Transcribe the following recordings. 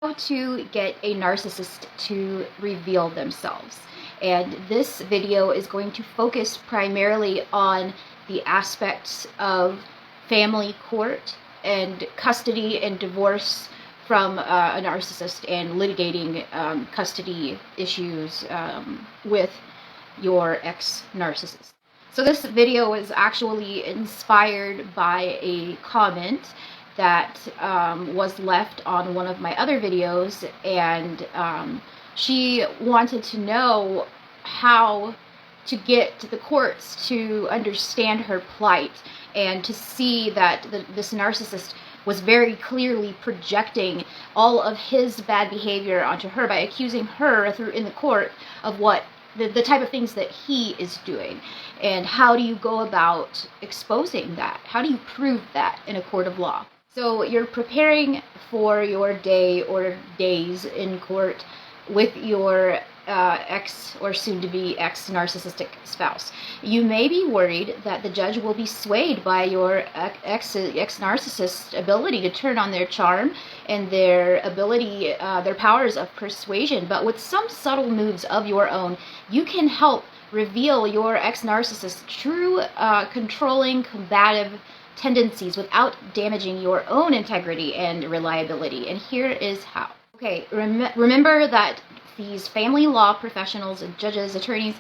How to get a narcissist to reveal themselves. And this video is going to focus primarily on the aspects of family court and custody and divorce from a narcissist, and litigating custody issues with your ex-narcissist. So this video was actually inspired by a comment that was left on one of my other videos, and she wanted to know how to get the courts to understand her plight and to see that this narcissist was very clearly projecting all of his bad behavior onto her by accusing her in the court of what the type of things that he is doing. And how do you go about exposing that? How do you prove that in a court of law? So you're preparing for your day or days in court with your ex or soon-to-be ex-narcissistic spouse. You may be worried that the judge will be swayed by your ex-narcissist's ability to turn on their charm and their ability, their powers of persuasion. But with some subtle moves of your own, you can help reveal your ex-narcissist's true controlling, combative tendencies without damaging your own integrity and reliability. And here is how. Okay, remember that these family law professionals, judges, attorneys,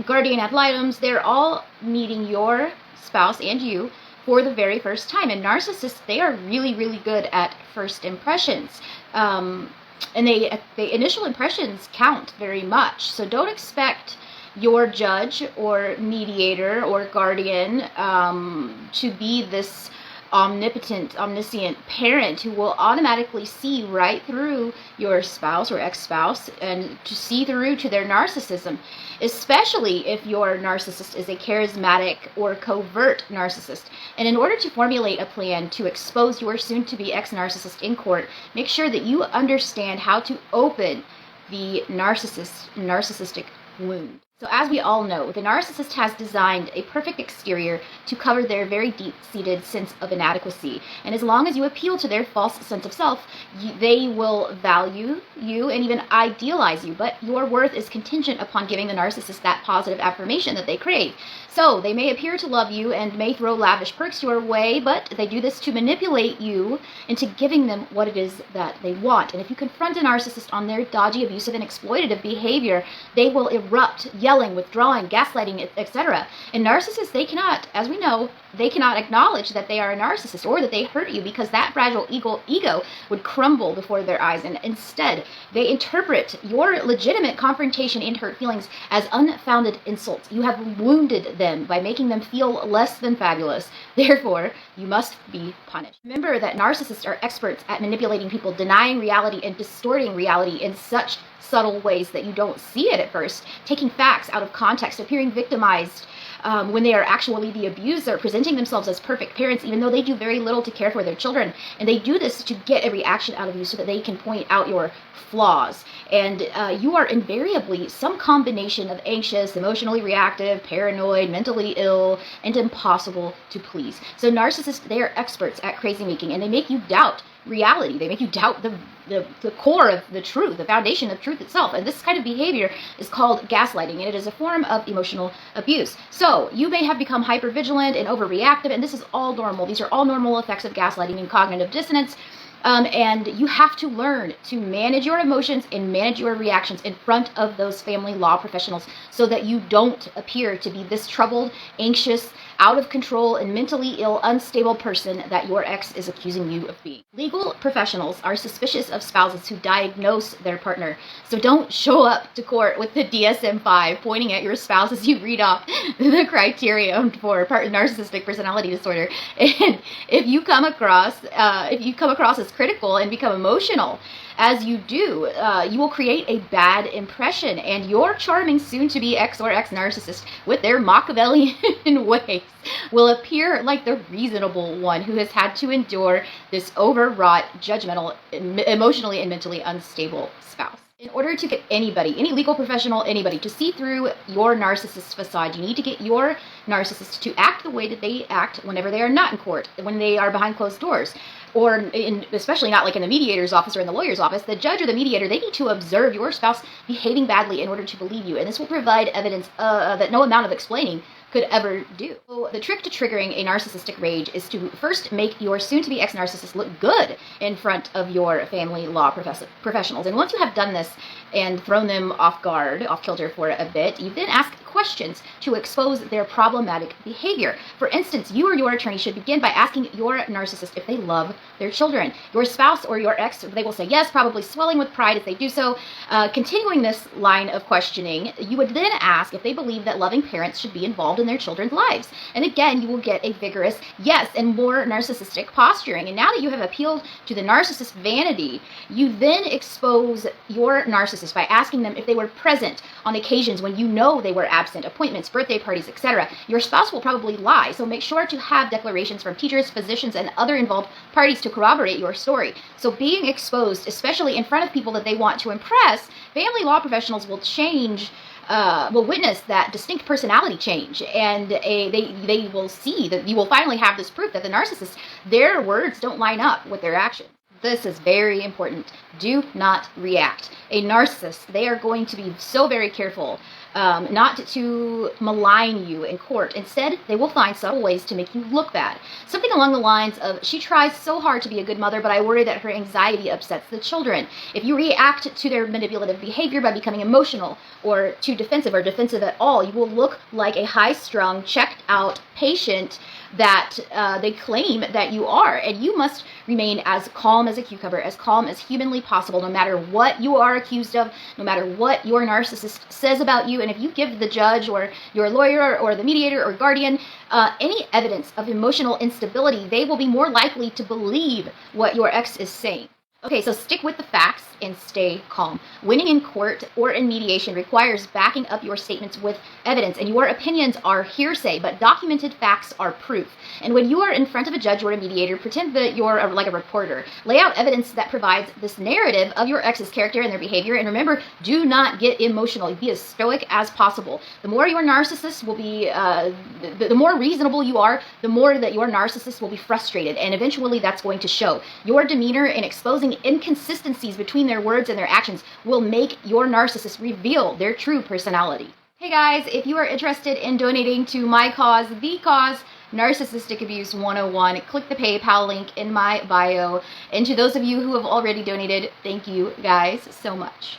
guardian ad litums, they're all meeting your spouse and you for the very first time. And narcissists, they are really, really good at first impressions. And the initial impressions count very much. So don't expect your judge or mediator or guardian to be this omnipotent, omniscient parent who will automatically see right through your spouse or ex-spouse and to see through to their narcissism, especially if your narcissist is a charismatic or covert narcissist. And in order to formulate a plan to expose your soon-to-be ex-narcissist in court, make sure that you understand how to open the narcissistic wound. So as we all know, the narcissist has designed a perfect exterior to cover their very deep-seated sense of inadequacy. And as long as you appeal to their false sense of self, they will value you and even idealize you. But your worth is contingent upon giving the narcissist that positive affirmation that they crave. So they may appear to love you and may throw lavish perks your way, but they do this to manipulate you into giving them what it is that they want. And if you confront a narcissist on their dodgy, abusive, and exploitative behavior, they will erupt, yelling, withdrawing, gaslighting, etc. And narcissists, they cannot, as we know, they cannot acknowledge that they are a narcissist or that they hurt you, because that fragile ego would crumble before their eyes. And instead, they interpret your legitimate confrontation and hurt feelings as unfounded insults. You have wounded them by making them feel less than fabulous. Therefore, you must be punished. Remember that narcissists are experts at manipulating people, denying reality and distorting reality in such subtle ways that you don't see it at first, taking facts out of context, appearing victimized when they are actually the abuser, presenting themselves as perfect parents even though they do very little to care for their children. And they do this to get a reaction out of you so that they can point out your flaws. And you are invariably some combination of anxious, emotionally reactive, paranoid, mentally ill, and impossible to please. So narcissists, they are experts at crazy making, and they make you doubt reality. They make you doubt the core of the truth, the foundation of truth itself. And this kind of behavior is called gaslighting, and it is a form of emotional abuse. So you may have become hypervigilant and overreactive, and this is all normal. These are all normal effects of gaslighting and cognitive dissonance. And you have to learn to manage your emotions and manage your reactions in front of those family law professionals so that you don't appear to be this troubled, anxious, out of control, and mentally ill, unstable person that your ex is accusing you of being. Legal professionals are suspicious of spouses who diagnose their partner. So don't show up to court with the DSM-5 pointing at your spouse as you read off the criteria for narcissistic personality disorder. And if you come across as critical and become emotional as you do, you will create a bad impression, and your charming soon-to-be ex or ex-narcissist with their Machiavellian ways will appear like the reasonable one who has had to endure this overwrought, judgmental, emotionally and mentally unstable spouse. In order to get anybody, any legal professional, anybody, to see through your narcissist facade, you need to get your narcissist to act the way that they act whenever they are not in court, when they are behind closed doors. especially not like in the mediator's office or in the lawyer's office, the judge or the mediator, they need to observe your spouse behaving badly in order to believe you. And this will provide evidence that no amount of explaining could ever do. So the trick to triggering a narcissistic rage is to first make your soon-to-be ex-narcissist look good in front of your family law professionals. And once you have done this and thrown them off guard, off kilter for a bit, you then ask questions to expose their problematic behavior. For instance, you or your attorney should begin by asking your narcissist if they love their children. Your spouse or your ex, they will say yes, probably swelling with pride if they do so. Continuing this line of questioning, you would then ask if they believe that loving parents should be involved in their children's lives. And again, you will get a vigorous yes and more narcissistic posturing. And now that you have appealed to the narcissist's vanity, you then expose your narcissist by asking them if they were present on occasions when you know they were absent, appointments, birthday parties, etc. Your spouse will probably lie, so make sure to have declarations from teachers, physicians, and other involved parties to corroborate your story. So being exposed, especially in front of people that they want to impress, family law professionals will witness that distinct personality change, and they will see that you will finally have this proof that the narcissist, their words don't line up with their actions. This is very important. Do not react. A narcissist, they are going to be so very careful not to malign you in court. Instead, they will find subtle ways to make you look bad. Something along the lines of, she tries so hard to be a good mother, but I worry that her anxiety upsets the children. If you react to their manipulative behavior by becoming emotional or too defensive or defensive at all, you will look like a high-strung, checked-out patient that they claim that you are. And you must remain as calm as a cucumber, as calm as humanly possible, no matter what you are accused of, no matter what your narcissist says about you. And if you give the judge or your lawyer or the mediator or guardian any evidence of emotional instability, they will be more likely to believe what your ex is saying. Okay, so stick with the facts and stay calm. Winning in court or in mediation requires backing up your statements with evidence, and your opinions are hearsay, but documented facts are proof. And when you are in front of a judge or a mediator, pretend that you're like a reporter. Lay out evidence that provides this narrative of your ex's character and their behavior, and remember, do not get emotional. Be as stoic as possible. The more your narcissist will be, the more reasonable you are, the more that your narcissist will be frustrated, and eventually that's going to show. Your demeanor in exposing inconsistencies between their words and their actions will make your narcissist reveal their true personality. Hey guys, if you are interested in donating to my cause, the cause, Narcissistic Abuse 101, click the PayPal link in my bio. And to those of you who have already donated, thank you guys so much.